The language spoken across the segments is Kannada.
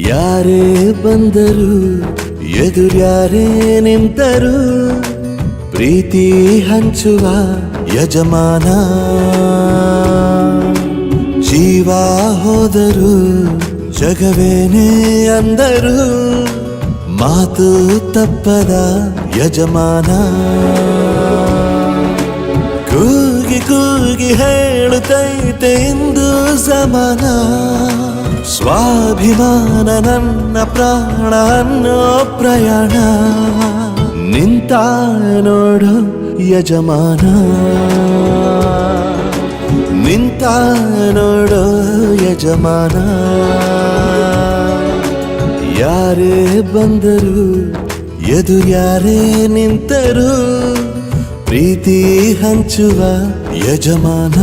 ಯಾರೇ ಬಂದರು ಎದುರ್ಯಾರೇ ನಿಂತರು ಪ್ರೀತಿ ಹಂಚುವ ಯಜಮಾನ ಜೀವ ಹೋದರು ಜಗವೇನೇ ಅಂದರು ಮಾತು ತಪ್ಪದ ಯಜಮಾನ ಕೂಗಿ ಕೂಗಿ ಹೇಳುತ್ತೈತೆ ಇಂದು ಸಮಾನ ಸ್ವಾಭಿಮಾನ ನನ್ನ ಪ್ರಾಣ ಅನ್ನೋ ಪ್ರಯಾಣ ನಿಂತ ನೋಡು ಯಜಮಾನ ನಿಂತ ನೋಡು ಯಜಮಾನ ಯಾರೇ ಬಂದರು ಎದುರ್ಯಾರೇ ನಿಂತರು ಪ್ರೀತಿ ಹಂಚುವ ಯಜಮಾನ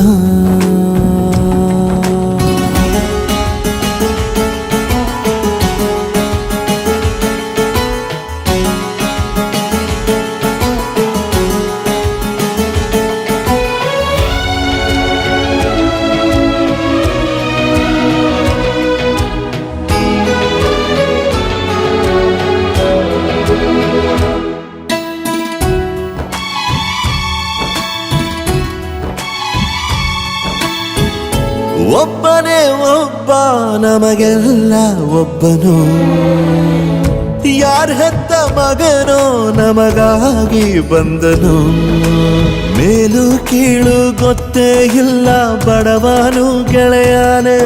ಒಬ್ಬನೇ ಒಬ್ಬ ನಮಗೆಲ್ಲ ಒಬ್ಬನು ಯಾರ ಹೆತ್ತ ಮಗನೋ ನಮಗಾಗಿ ಬಂದನು ಮೇಲು ಕೀಳು ಗೊತ್ತೇ ಇಲ್ಲ ಬಡವನು ಗೆಳೆಯಾನೆ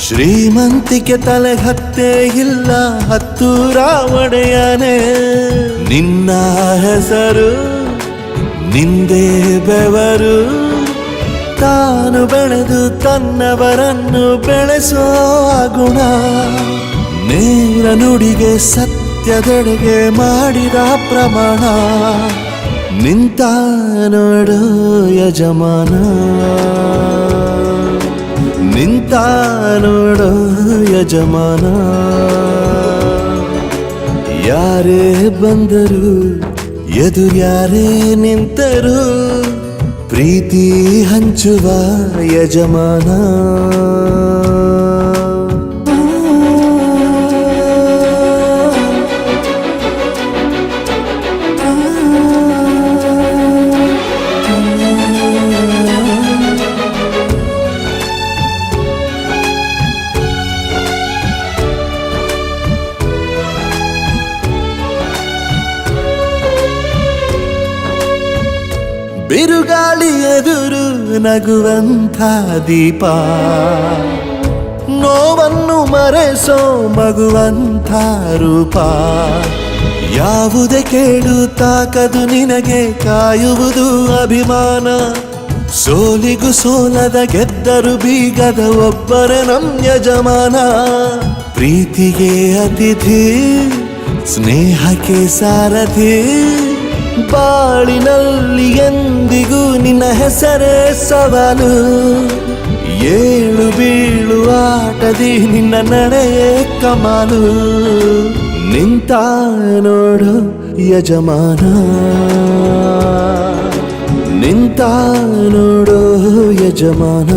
ಶ್ರೀಮಂತಿಕೆ ತಲೆ ಹತ್ತೇ ಇಲ್ಲ ಹತ್ತೂರ ಒಡೆಯಾನೆ ನಿನ್ನ ಹೆಸರು ನಿಂದೇ ಬೆವರು ತಾನು ಬೆಳೆದು ತನ್ನವರನ್ನು ಬೆಳೆಸೋ ಗುಣ ನೇರ ನುಡಿಗೆ ಸತ್ಯದೆಡೆಗೆ ಮಾಡಿದ ಪ್ರಮಾಣ ನಿಂತ ನೋಡು ಯಜಮಾನ ನಿಂತ ನೋಡು ಯಜಮಾನ ಯಾರೇ ಬಂದರು ಎದುರ್ಯಾರೇ ನಿಂತರು ಪ್ರೀತಿ ಹಂಚುವ ಯಜಮಾನ ಬಿರುಗಾಳಿ ಎದುರು ನಗುವಂಥ ದೀಪ ನೋವನ್ನು ಮರೆಸೋ ಮಗುವಂಥ ರೂಪ ಯಾವುದೇ ಕೇಳು ತಾಕದು ನಿನಗೆ ಕಾಯುವುದು ಅಭಿಮಾನ ಸೋಲಿಗೂ ಸೋಲದ ಗೆದ್ದರು ಬೀಗದ ಒಬ್ಬರೇ ನಮ್ ಯಜಮಾನ ಪ್ರೀತಿಗೆ ಅತಿಥಿ ಸ್ನೇಹಕ್ಕೆ ಸಾರಥಿ ಬಾಳಿನಲ್ಲಿ ಎಂದಿಗೂ ನಿನ್ನ ಹೆಸರೇ ಸವಾಲು ಏಳು ಬೀಳು ಆಟದಿ ನಿನ್ನ ನಡೆಯೇ ಕಮಾಲು ನಿಂತ ನೋಡು ಯಜಮಾನ ನಿಂತ ನೋಡು ಯಜಮಾನ